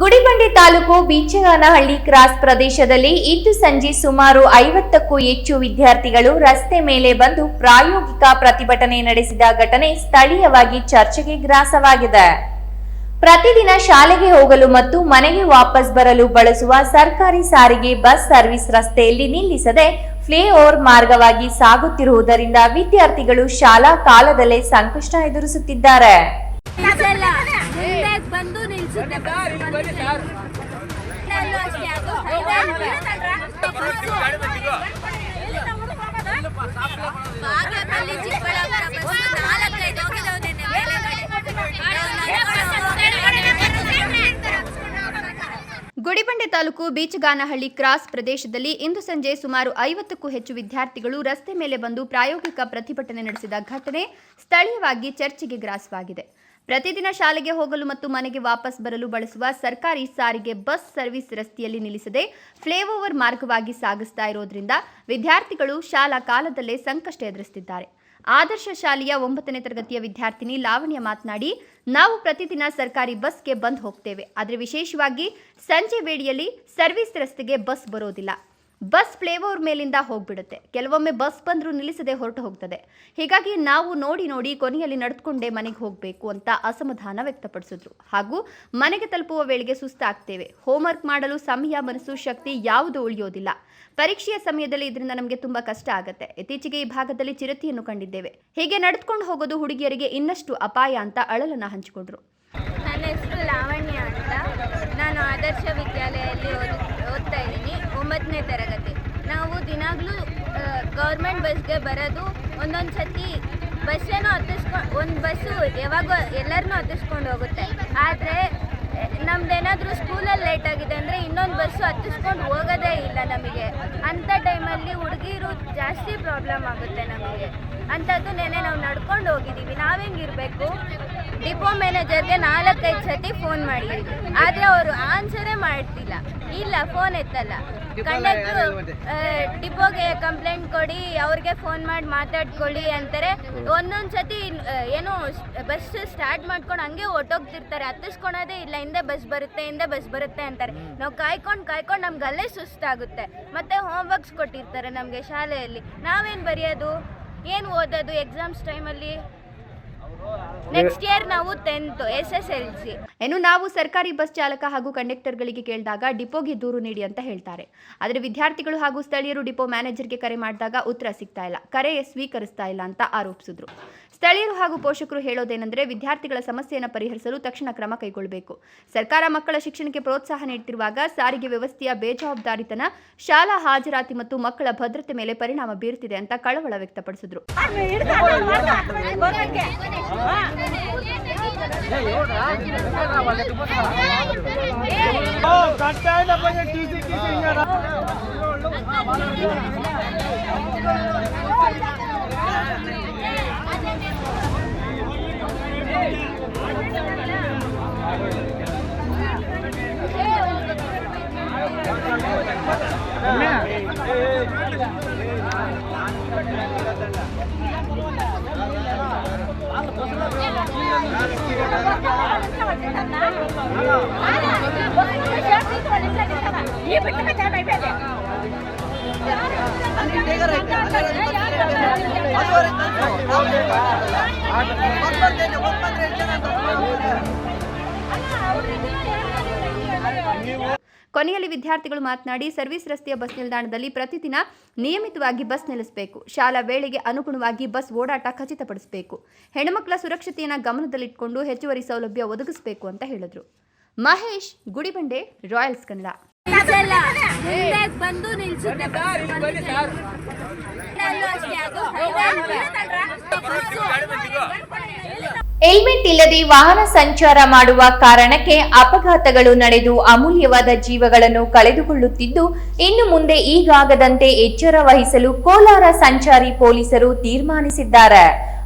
ಗುಡಿಬಂಡೆ ತಾಲೂಕು ಬೀಚಗಾನಹಳ್ಳಿ ಕ್ರಾಸ್ ಪ್ರದೇಶದಲ್ಲಿ ಇಂದು ಸಂಜೆ ಸುಮಾರು 50ಕ್ಕೂ ಹೆಚ್ಚು ವಿದ್ಯಾರ್ಥಿಗಳು ರಸ್ತೆ ಮೇಲೆ ಬಂದು ಪ್ರಾಯೋಗಿಕ ಪ್ರತಿಭಟನೆ ನಡೆಸಿದ ಘಟನೆ ಸ್ಥಳೀಯವಾಗಿ ಚರ್ಚೆಗೆ ಗ್ರಾಸವಾಗಿದೆ. ಪ್ರತಿದಿನ ಶಾಲೆಗೆ ಹೋಗಲು ಮತ್ತು ಮನೆಗೆ ವಾಪಸ್ ಬರಲು ಬಳಸುವ ಸರ್ಕಾರಿ ಸಾರಿಗೆ ಬಸ್ ಸರ್ವಿಸ್ ರಸ್ತೆಯಲ್ಲಿ ನಿಲ್ಲಿಸದೆ ಫ್ಲೈಓವರ್ ಮಾರ್ಗವಾಗಿ ಸಾಗುತ್ತಿರುವುದರಿಂದ ವಿದ್ಯಾರ್ಥಿಗಳು ಶಾಲಾ ಕಾಲದಲ್ಲೇ ಸಂಕಷ್ಟ ಎದುರಿಸುತ್ತಿದ್ದಾರೆ. ಗುಡಿಬಂಡೆ ತಾಲೂಕು ಬೀಚಗಾನಹಳ್ಳಿ ಕ್ರಾಸ್ ಪ್ರದೇಶದಲ್ಲಿ ಇಂದು ಸಂಜೆ ಸುಮಾರು 50ಕ್ಕೂ ಹೆಚ್ಚು ವಿದ್ಯಾರ್ಥಿಗಳು ರಸ್ತೆ ಮೇಲೆ ಬಂದು ಪ್ರಾಯೋಗಿಕ ಪ್ರತಿಭಟನೆ ನಡೆಸಿದ ಘಟನೆ ಸ್ಥಳೀಯವಾಗಿ ಚರ್ಚೆಗೆ ಗ್ರಾಸವಾಗಿದೆ. ಪ್ರತಿದಿನ ಶಾಲೆಗೆ ಹೋಗಲು ಮತ್ತು ಮನೆಗೆ ವಾಪಸ್ ಬರಲು ಬಳಸುವ ಸರ್ಕಾರಿ ಸಾರಿಗೆ ಬಸ್ ಸರ್ವಿಸ್ ರಸ್ತೆಯಲ್ಲಿ ನಿಲ್ಲಿಸದೆ ಫ್ಲೈಓವರ್ ಮಾರ್ಗವಾಗಿ ಸಾಗಿಸ್ತಾ ಇರೋದ್ರಿಂದ ವಿದ್ಯಾರ್ಥಿಗಳು ಶಾಲಾ ಕಾಲದಲ್ಲೇ ಸಂಕಷ್ಟ ಎದುರಿಸುತ್ತಿದ್ದಾರೆ. ಆದರ್ಶ ಶಾಲೆಯ 9ನೇ ತರಗತಿಯ ವಿದ್ಯಾರ್ಥಿನಿ ಲಾವಣ್ಯ ಮಾತನಾಡಿ, ನಾವು ಪ್ರತಿದಿನ ಸರ್ಕಾರಿ ಬಸ್ಗೆ ಬಂದು ಹೋಗ್ತೇವೆ. ಆದರೆ ವಿಶೇಷವಾಗಿ ಸಂಜೆ ವೇಳೆಯಲ್ಲಿ ಸರ್ವಿಸ್ ರಸ್ತೆಗೆ ಬಸ್ ಬರೋದಿಲ್ಲ. ಬಸ್ ಫ್ಲೈಓವರ್ ಮೇಲಿಂದ ಹೋಗ್ಬಿಡುತ್ತೆ. ಕೆಲವೊಮ್ಮೆ ಬಸ್ ಬಂದರೂ ನಿಲ್ಲಿಸದೆ ಹೊರಟು ಹೋಗ್ತದೆ. ಹೀಗಾಗಿ ನಾವು ನೋಡಿ ಕೊನೆಯಲ್ಲಿ ನಡೆದುಕೊಂಡೇ ಮನೆಗೆ ಹೋಗಬೇಕು ಅಂತ ಅಸಮಾಧಾನ ವ್ಯಕ್ತಪಡಿಸಿದ್ರು. ಹಾಗೂ ಮನೆಗೆ ತಲುಪುವ ವೇಳೆಗೆ ಸುಸ್ತಾಗ್ತೇವೆ. ಹೋಮ್ವರ್ಕ್ ಮಾಡಲು ಸಮಯ, ಮನಸ್ಸು, ಶಕ್ತಿ ಯಾವುದೂ ಉಳಿಯೋದಿಲ್ಲ. ಪರೀಕ್ಷೆಯ ಸಮಯದಲ್ಲಿ ಇದರಿಂದ ನಮಗೆ ತುಂಬಾ ಕಷ್ಟ ಆಗುತ್ತೆ. ಇತ್ತೀಚೆಗೆ ಈ ಭಾಗದಲ್ಲಿ ಚಿರತೆಯನ್ನು ಕಂಡಿದ್ದೇವೆ. ಹೀಗೆ ನಡೆದುಕೊಂಡು ಹೋಗೋದು ಹುಡುಗಿಯರಿಗೆ ಇನ್ನಷ್ಟು ಅಪಾಯ ಅಂತ ಅಳಲನ್ನ ಹಂಚಿಕೊಂಡ್ರು. ನನ್ನ ಹೆಸರು ಲಾವಣ್ಯ ಅಂತ. ನಾನು ಆದರ್ಶ ವಿದ್ಯಾಲಯದಲ್ಲಿ ಓದ್ತಾ ಇದ್ದೀನಿ, 9ನೇ ತರಗತಿ. ನಾವು ದಿನಾಗಲೂ ಗೌರ್ಮೆಂಟ್ ಬಸ್ಗೆ ಬರೋದು. ಒಂದೊಂದು ಸತಿ ಬಸ್ಸೇನೋ ಒಂದು ಬಸ್ಸು ಯಾವಾಗ ಎಲ್ಲರನ್ನೂ ಹತ್ತಿಸ್ಕೊಂಡು ಹೋಗುತ್ತೆ. ಆದರೆ ನಮ್ದೇನಾದರೂ ಸ್ಕೂಲಲ್ಲಿ ಲೇಟ್ ಆಗಿದೆ ಅಂದರೆ ಇನ್ನೊಂದು ಬಸ್ಸು ಹತ್ತಿಸ್ಕೊಂಡು ಹೋಗೋದೇ ಇಲ್ಲ ನಮಗೆ. ಅಂಥ ಟೈಮಲ್ಲಿ ಹುಡುಗಿರು ಜಾಸ್ತಿ ಪ್ರಾಬ್ಲಮ್ ಆಗುತ್ತೆ ನಮಗೆ. ಅಂಥದ್ದು ನೆನೆ ನಾವು ನಡ್ಕೊಂಡು ಹೋಗಿದ್ದೀವಿ. ನಾವೆಂಗಿರಬೇಕು? ಡಿಪೋ ಮ್ಯಾನೇಜರ್ಗೆ 4-5 ಸತಿ ಫೋನ್ ಮಾಡಿದ್ದೀವಿ, ಆದರೆ ಅವರು ಆನ್ಸರೇ ಮಾಡ್ತಿಲ್ಲ. ಇಲ್ಲ, ಫೋನ್ ಎತ್ತಲ್ಲ. ಕಂಡಕ್ಟ್ರು ಡಿಪೋಗೆ ಕಂಪ್ಲೇಂಟ್ ಕೊಡಿ, ಅವ್ರಿಗೆ ಫೋನ್ ಮಾಡಿ ಮಾತಾಡ್ಕೊಳ್ಳಿ ಅಂತಾರೆ. ಒಂದೊಂದು ಸತಿ ಏನೋ ಬಸ್ ಸ್ಟಾರ್ಟ್ ಮಾಡ್ಕೊಂಡು ಹಂಗೆ ಹೊಟ್ಟೋಗ್ತಿರ್ತಾರೆ, ಹತ್ತಿಸ್ಕೊಳೋದೇ ಇಲ್ಲ. ಹಿಂದೆ ಬಸ್ ಬರುತ್ತೆ ಅಂತಾರೆ. ನಾವು ಕಾಯ್ಕೊಂಡು ನಮ್ಗೆ ಅಲ್ಲೇ ಸುಸ್ತಾಗುತ್ತೆ. ಮತ್ತೆ ಹೋಮ್ವರ್ಕ್ಸ್ ಕೊಟ್ಟಿರ್ತಾರೆ ನಮಗೆ ಶಾಲೆಯಲ್ಲಿ. ನಾವೇನು ಬರೆಯೋದು, ಏನು ಓದೋದು ಎಕ್ಸಾಮ್ಸ್ ಟೈಮಲ್ಲಿ? ನೆಕ್ಸ್ಟ್ ಇಯರ್ ನಾವು 10th SSLC. ಇನ್ನು ನಾವು ಸರ್ಕಾರಿ ಬಸ್ ಚಾಲಕ ಹಾಗೂ ಕಂಡಕ್ಟರ್ಗಳಿಗೆ ಕೇಳಿದಾಗ ಡಿಪೋಗೆ ದೂರು ನೀಡಿ ಅಂತ ಹೇಳ್ತಾರೆ. ಆದರೆ ವಿದ್ಯಾರ್ಥಿಗಳು ಹಾಗೂ ಸ್ಥಳೀಯರು ಡಿಪೋ ಮ್ಯಾನೇಜರ್ಗೆ ಕರೆ ಮಾಡಿದಾಗ ಉತ್ತರ ಸಿಗ್ತಾ ಇಲ್ಲ, ಕರೆ ಸ್ವೀಕರಿಸ್ತಾ ಇಲ್ಲ ಅಂತ ಆರೋಪಿಸಿದ್ರು. ಸ್ಥಳೀಯರು ಹಾಗೂ ಪೋಷಕರು ಹೇಳೋದೇನೆಂದರೆ, ವಿದ್ಯಾರ್ಥಿಗಳ ಸಮಸ್ಯೆಯನ್ನು ಪರಿಹರಿಸಲು ತಕ್ಷಣ ಕ್ರಮ ಕೈಗೊಳ್ಳಬೇಕು. ಸರ್ಕಾರ ಮಕ್ಕಳ ಶಿಕ್ಷಣಕ್ಕೆ ಪ್ರೋತ್ಸಾಹ ನೀಡುತ್ತಿರುವಾಗ ಸಾರಿಗೆ ವ್ಯವಸ್ಥೆಯ ಬೇಜವಾಬ್ದಾರಿತನ ಶಾಲಾ ಹಾಜರಾತಿ ಮತ್ತು ಮಕ್ಕಳ ಭದ್ರತೆ ಮೇಲೆ ಪರಿಣಾಮ ಬೀರುತ್ತಿದೆ ಅಂತ ಕಳವಳ ವ್ಯಕ್ತಪಡಿಸಿದ್ರು. ಕೊನೆಯಲ್ಲಿ ವಿದ್ಯಾರ್ಥಿಗಳು ಮಾತನಾಡಿ, ಸರ್ವಿಸ್ ರಸ್ತೆಯ ಬಸ್ ನಿಲ್ದಾಣದಲ್ಲಿ ಪ್ರತಿದಿನ ನಿಯಮಿತವಾಗಿ ಬಸ್ ನಿಲ್ಲಿಸಬೇಕು. ಶಾಲಾ ವೇಳೆಗೆ ಅನುಗುಣವಾಗಿ ಬಸ್ ಓಡಾಟ ಖಚಿತಪಡಿಸಬೇಕು. ಹೆಣ್ಣುಮಕ್ಕಳ ಸುರಕ್ಷತೆಯನ್ನು ಗಮನದಲ್ಲಿಟ್ಟುಕೊಂಡು ಹೆಚ್ಚುವರಿ ಸೌಲಭ್ಯ ಒದಗಿಸಬೇಕು ಅಂತ ಹೇಳಿದ್ರು. ಮಹೇಶ್, ಗುಡಿಬಂಡೆ, ರಾಯಲ್ಸ್ ಕನ್ನಡ. ಬಂದು ನಿಲ್ಸುತ್ತೆ. ಹೆಲ್ಮೆಟ್ ಇಲ್ಲದೆ ವಾಹನ ಸಂಚಾರ ಮಾಡುವ ಕಾರಣಕ್ಕೆ ಅಪಘಾತಗಳು ನಡೆದು ಅಮೂಲ್ಯವಾದ ಜೀವಗಳನ್ನು ಕಳೆದುಕೊಳ್ಳುತ್ತಿದ್ದು, ಇನ್ನು ಮುಂದೆ ಈಗಾಗದಂತೆ ಎಚ್ಚರ ವಹಿಸಲು ಕೋಲಾರ ಸಂಚಾರಿ ಪೊಲೀಸರು ತೀರ್ಮಾನಿಸಿದ್ದಾರೆ.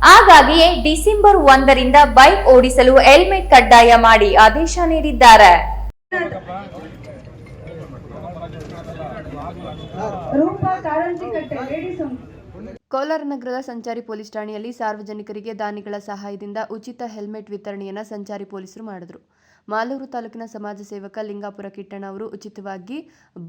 ಹಾಗಾಗಿಯೇ ಡಿಸೆಂಬರ್ 1ರಿಂದ ಬೈಕ್ ಓಡಿಸಲು ಹೆಲ್ಮೆಟ್ ಕಡ್ಡಾಯ ಮಾಡಿ ಆದೇಶ ನೀಡಿದ್ದಾರೆ. ಕೋಲಾರ ನಗರದ ಸಂಚಾರಿ ಪೊಲೀಸ್ ಠಾಣೆಯಲ್ಲಿ ಸಾರ್ವಜನಿಕರಿಗೆ ದಾನಿಗಳ ಸಹಾಯದಿಂದ ಉಚಿತ ಹೆಲ್ಮೆಟ್ ವಿತರಣೆಯನ್ನು ಸಂಚಾರಿ ಪೊಲೀಸರು ಮಾಡಿದರು. ಮಾಲೂರು ತಾಲೂಕಿನ ಸಮಾಜ ಸೇವಕ ಲಿಂಗಾಪುರ ಕಿಟ್ಟಣ್ಣ ಅವರು ಉಚಿತವಾಗಿ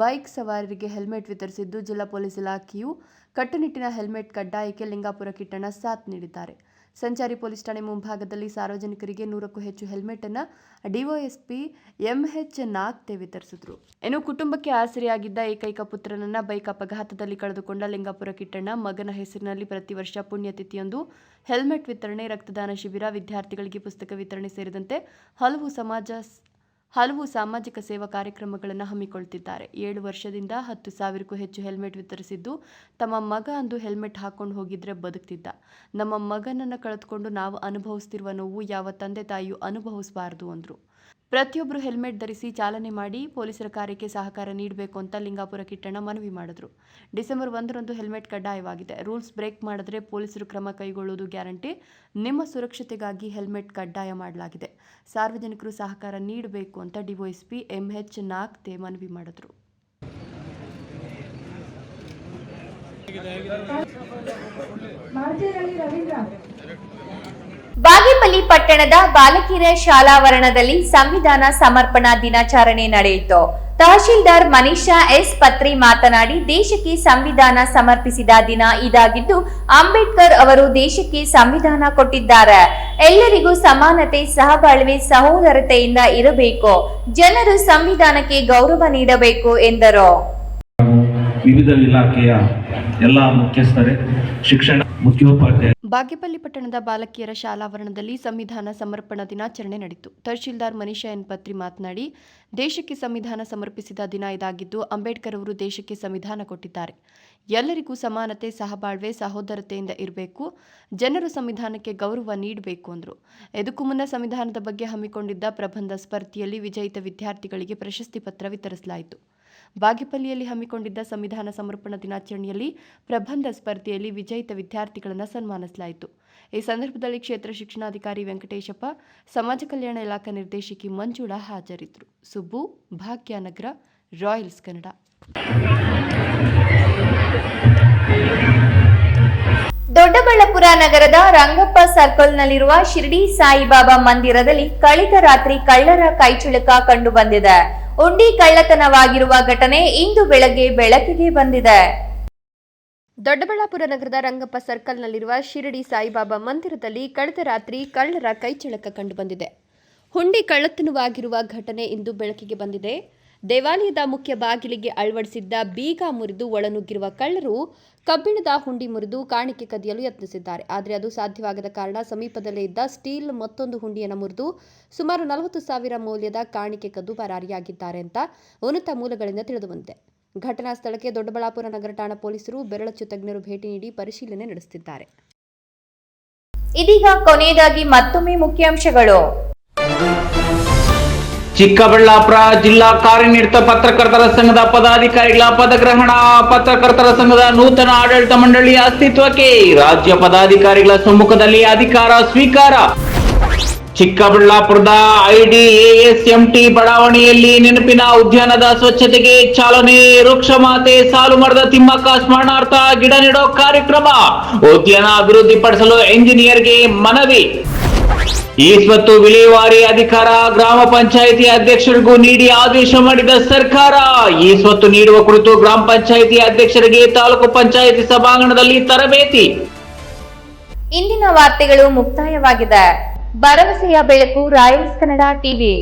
ಬೈಕ್ ಸವಾರರಿಗೆ ಹೆಲ್ಮೆಟ್ ವಿತರಿಸಿದ್ದು, ಜಿಲ್ಲಾ ಪೊಲೀಸ್ ಇಲಾಖೆಯು ಕಟ್ಟುನಿಟ್ಟಿನ ಹೆಲ್ಮೆಟ್ ಕಡ್ಡಾಯಕ್ಕೆ ಲಿಂಗಾಪುರ ಕಿಟ್ಟಣ್ಣ ಸಾಥ್ ನೀಡಿದ್ದಾರೆ. ಸಂಚಾರಿ ಪೊಲೀಸ್ ಠಾಣೆ ಮುಂಭಾಗದಲ್ಲಿ ಸಾರ್ವಜನಿಕರಿಗೆ 100ಕ್ಕೂ ಹೆಚ್ಚು ಹೆಲ್ಮೆಟ್ ಅನ್ನು ಡಿವೈಎಸ್ಪಿ MH ನಾಗ್ತೆ ವಿತರಿಸಿದರು. ಇನ್ನು ಕುಟುಂಬಕ್ಕೆ ಆಸರೆಯಾಗಿದ್ದ ಏಕೈಕ ಪುತ್ರನನ್ನ ಬೈಕ್ ಅಪಘಾತದಲ್ಲಿ ಕಳೆದುಕೊಂಡ ಲಿಂಗಾಪುರ ಕಿಟ್ಟಣ್ಣ ಮಗನ ಹೆಸರಿನಲ್ಲಿ ಪ್ರತಿ ವರ್ಷ ಪುಣ್ಯತಿಥಿಯೊಂದು ಹೆಲ್ಮೆಟ್ ವಿತರಣೆ, ರಕ್ತದಾನ ಶಿಬಿರ, ವಿದ್ಯಾರ್ಥಿಗಳಿಗೆ ಪುಸ್ತಕ ವಿತರಣೆ ಸೇರಿದಂತೆ ಹಲವು ಸಾಮಾಜಿಕ ಸೇವಾ ಕಾರ್ಯಕ್ರಮಗಳನ್ನು ಹಮ್ಮಿಕೊಳ್ಳುತ್ತಿದ್ದಾರೆ. 7 ವರ್ಷದಿಂದ 10,000ಕ್ಕೂ ಹೆಚ್ಚು ಹೆಲ್ಮೆಟ್ ವಿತರಿಸಿದ್ದು, ತಮ್ಮ ಮಗ ಅಂದು ಹೆಲ್ಮೆಟ್ ಹಾಕೊಂಡು ಹೋಗಿದ್ರೆ ಬದುಕ್ತಿದ್ದ. ನಮ್ಮ ಮಗನನ್ನು ಕಳೆದುಕೊಂಡು ನಾವು ಅನುಭವಿಸ್ತಿರುವ ನೋವು ಯಾವ ತಂದೆ ತಾಯಿಯೂ ಅನುಭವಿಸಬಾರದು ಅಂದರು. ಪ್ರತಿಯೊಬ್ಬರು ಹೆಲ್ಮೆಟ್ ಧರಿಸಿ ಚಾಲನೆ ಮಾಡಿ ಪೊಲೀಸರ ಕಾರ್ಯಕ್ಕೆ ಸಹಕಾರ ನೀಡಬೇಕು ಅಂತ ಲಿಂಗಾಪುರ ಕಿಟ್ಟಣ್ಣ ಮನವಿ ಮಾಡಿದರು. ಡಿಸೆಂಬರ್ 1ರಂದು ಹೆಲ್ಮೆಟ್ ಕಡ್ಡಾಯವಾಗಿದೆ. ರೂಲ್ಸ್ ಬ್ರೇಕ್ ಮಾಡಿದ್ರೆ ಪೊಲೀಸರು ಕ್ರಮ ಕೈಗೊಳ್ಳುವುದು ಗ್ಯಾರಂಟಿ. ನಿಮ್ಮ ಸುರಕ್ಷತೆಗಾಗಿ ಹೆಲ್ಮೆಟ್ ಕಡ್ಡಾಯ ಮಾಡಲಾಗಿದೆ. ಸಾರ್ವಜನಿಕರು ಸಹಕಾರ ನೀಡಬೇಕು ಅಂತ ಡಿವೈಎಸ್ಪಿ MH ನಾಗ್ತೆ ಮನವಿ ಮಾಡಿದರು. ಬಾಗೇಪಲ್ಲಿ ಪಟ್ಟಣದ ಬಾಲಕಿಯರ ಶಾಲಾವರಣದಲ್ಲಿ ಸಂವಿಧಾನ ಸಮರ್ಪಣಾ ದಿನಾಚರಣೆ ನಡೆಯಿತು. ತಹಶೀಲ್ದಾರ್ ಮನೀಷಾ S. ಪತ್ರಿ ಮಾತನಾಡಿ, ದೇಶಕ್ಕೆ ಸಂವಿಧಾನ ಸಮರ್ಪಿಸಿದ ದಿನ ಇದಾಗಿದ್ದು, ಅಂಬೇಡ್ಕರ್ ಅವರು ದೇಶಕ್ಕೆ ಸಂವಿಧಾನ ಕೊಟ್ಟಿದ್ದಾರೆ. ಎಲ್ಲರಿಗೂ ಸಮಾನತೆ, ಸಹಬಾಳ್ವೆ, ಸಹೋದರತೆಯಿಂದ ಇರಬೇಕು. ಜನರು ಸಂವಿಧಾನಕ್ಕೆ ಗೌರವ ನೀಡಬೇಕು ಎಂದರು. ವಿವಿಧ ಇಲಾಖೆಯ ಎಲ್ಲ ಮುಖ್ಯಸ್ಥರೇ, ಶಿಕ್ಷಣ ಮುಖ್ಯೋಪಾಧ್ಯಾಯ. ಬಾಗೇಪಲ್ಲಿ ಪಟ್ಟಣದ ಬಾಲಕಿಯರ ಶಾಲಾವರಣದಲ್ಲಿ ಸಂವಿಧಾನ ಸಮರ್ಪಣಾ ದಿನಾಚರಣೆ ನಡೆಯಿತು. ತಹಶೀಲ್ದಾರ್ ಮನೀಷಾ N. ಪತ್ರಿ ಮಾತನಾಡಿ, ದೇಶಕ್ಕೆ ಸಂವಿಧಾನ ಸಮರ್ಪಿಸಿದ ದಿನ ಇದಾಗಿದ್ದು, ಅಂಬೇಡ್ಕರ್ ಅವರು ದೇಶಕ್ಕೆ ಸಂವಿಧಾನ ಕೊಟ್ಟಿದ್ದಾರೆ. ಎಲ್ಲರಿಗೂ ಸಮಾನತೆ, ಸಹಬಾಳ್ವೆ, ಸಹೋದರತೆಯಿಂದ ಇರಬೇಕು. ಜನರು ಸಂವಿಧಾನಕ್ಕೆ ಗೌರವ ನೀಡಬೇಕು ಅಂದರು. ಇದಕ್ಕೂ ಮುನ್ನ ಸಂವಿಧಾನದ ಬಗ್ಗೆ ಹಮ್ಮಿಕೊಂಡಿದ್ದ ಪ್ರಬಂಧ ಸ್ಪರ್ಧೆಯಲ್ಲಿ ವಿಜಯಿತ ವಿದ್ಯಾರ್ಥಿಗಳಿಗೆ ಪ್ರಶಸ್ತಿ ಪತ್ರ ವಿತರಿಸಲಾಯಿತು. ಬಾಗೇಪಲ್ಲಿಯಲ್ಲಿ ಹಮ್ಮಿಕೊಂಡಿದ್ದ ಸಂವಿಧಾನ ಸಮರ್ಪಣಾ ದಿನಾಚರಣೆಯಲ್ಲಿ ಪ್ರಬಂಧ ಸ್ಪರ್ಧೆಯಲ್ಲಿ ವಿಜಯಿತ ವಿದ್ಯಾರ್ಥಿಗಳನ್ನು ಸನ್ಮಾನಿಸಲಾಯಿತು. ಈ ಸಂದರ್ಭದಲ್ಲಿ ಕ್ಷೇತ್ರ ಶಿಕ್ಷಣಾಧಿಕಾರಿ ವೆಂಕಟೇಶಪ್ಪ, ಸಮಾಜ ಕಲ್ಯಾಣ ಇಲಾಖಾ ನಿರ್ದೇಶಕಿ ಮಂಜುಳಾ ಹಾಜರಿದ್ದರು. ಸುಬ್ಬು, ಭಾಗ್ಯನಗರ, ರಾಯಲ್ಸ್ ಕನ್ನಡ. ದೊಡ್ಡಬಳ್ಳಾಪುರ ನಗರದ ರಂಗಪ್ಪ ಸರ್ಕಲ್ನಲ್ಲಿರುವ ಶಿರ್ಡಿ ಸಾಯಿಬಾಬಾ ಮಂದಿರದಲ್ಲಿ ಕಳೆದ ರಾತ್ರಿ ಕಳ್ಳರ ಕೈಚಳಕ ಕಂಡುಬಂದಿದೆ. ಉಂಡಿ ಕಳ್ಳತನವಾಗಿರುವ ಘಟನೆ ಇಂದು ಬೆಳಗ್ಗೆ ಬೆಳಕಿಗೆ ಬಂದಿದೆ. ದೊಡ್ಡಬಳ್ಳಾಪುರ ನಗರದ ರಂಗಪ್ಪ ಸರ್ಕಲ್ನಲ್ಲಿರುವ ಶಿರಡಿ ಸಾಯಿಬಾಬಾ ಮಂದಿರದಲ್ಲಿ ಕಳೆದ ರಾತ್ರಿ ಕಳ್ಳರ ಕೈಚಳಕ ಕಂಡುಬಂದಿದೆ. ಹುಂಡಿ ಕಳ್ಳತನವಾಗಿರುವ ಘಟನೆ ಇಂದು ಬೆಳಕಿಗೆ ಬಂದಿದೆ. ದೇವಾಲಯದ ಮುಖ್ಯ ಬಾಗಿಲಿಗೆ ಅಳವಡಿಸಿದ್ದ ಬೀಗ ಮುರಿದು ಒಳನುಗ್ಗಿರುವ ಕಳ್ಳರು ಕಬ್ಬಿಣದ ಹುಂಡಿ ಮುರಿದು ಕಾಣಿಕೆ ಕದಿಯಲು ಯತ್ನಿಸಿದ್ದಾರೆ. ಆದರೆ ಅದು ಸಾಧ್ಯವಾಗದ ಕಾರಣ ಸಮೀಪದಲ್ಲೇ ಇದ್ದ ಸ್ಟೀಲ್ ಮತ್ತೊಂದು ಹುಂಡಿಯನ್ನು ಮುರಿದು ಸುಮಾರು 40,000 ಮೌಲ್ಯದ ಕಾಣಿಕೆ ಕದ್ದು ಪರಾರಿಯಾಗಿದ್ದಾರೆ ಅಂತ ಉನ್ನತ ಮೂಲಗಳಿಂದ ತಿಳಿದುಬಂದಿದೆ. ಘಟನಾ ಸ್ಥಳಕ್ಕೆ ದೊಡ್ಡಬಳ್ಳಾಪುರ ನಗರ ಠಾಣಾ ಪೊಲೀಸರು ಬೆರಳಚ್ಚು ತಜ್ಞರು ಭೇಟಿ ನೀಡಿ ಪರಿಶೀಲನೆ ನಡೆಸುತ್ತಿದ್ದಾರೆ. ಇದೀಗ ಕೊನೆಯದಾಗಿ ಮತ್ತೊಮ್ಮೆ ಮುಖ್ಯಾಂಶಗಳು. ಚಿಕ್ಕಬಳ್ಳಾಪುರ ಜಿಲ್ಲಾ ಕಾರ್ಯನಿರತ ಪತ್ರಕರ್ತರ ಸಂಘದ ಪದಾಧಿಕಾರಿಗಳ ಪದಗ್ರಹಣ. ಪತ್ರಕರ್ತರ ಸಂಘದ ನೂತನ ಆಡಳಿತ ಮಂಡಳಿಯ ಅಸ್ತಿತ್ವಕ್ಕೆ ರಾಜ್ಯ ಪದಾಧಿಕಾರಿಗಳ ಸಮ್ಮುಖದಲ್ಲಿ ಅಧಿಕಾರ ಸ್ವೀಕಾರ. ಚಿಕ್ಕಬಳ್ಳಾಪುರದ IDASMT ಬಡಾವಣೆಯಲ್ಲಿ ನೆನಪಿನ ಉದ್ಯಾನದ ಸ್ವಚ್ಛತೆಗೆ ಚಾಲನೆ. ವೃಕ್ಷಮಾತೆ ಸಾಲು ಮರದ ತಿಮ್ಮಕ್ಕ ಸ್ಮರಣಾರ್ಥ ಗಿಡ ನೆಡೋ ಕಾರ್ಯಕ್ರಮ. ಉದ್ಯಾನ ಅಭಿವೃದ್ಧಿಪಡಿಸಲು ಎಂಜಿನಿಯರ್ಗೆ ಮನವಿ. ಈ ಸ್ವತ್ತು ವಿಲೇವಾರಿ ಅಧಿಕಾರ ಗ್ರಾಮ ಪಂಚಾಯಿತಿ ಅಧ್ಯಕ್ಷರಿಗೂ ನೀಡಿ ಆದೇಶ ಮಾಡಿದ ಸರ್ಕಾರ. ಈ ಸ್ವತ್ತು ನೀಡುವ ಕುರಿತು ಗ್ರಾಮ ಪಂಚಾಯಿತಿ ಅಧ್ಯಕ್ಷರಿಗೆ ತಾಲೂಕು ಪಂಚಾಯಿತಿ ಸಭಾಂಗಣದಲ್ಲಿ ತರಬೇತಿ. ಇಂದಿನ ವಾರ್ತೆಗಳು ಮುಕ್ತಾಯವಾಗಿದೆ. ಭರವಸೆಯ ಬೆಳಕು ರಾಯಲ್ಸ್ ಕನ್ನಡ ಟಿವಿ.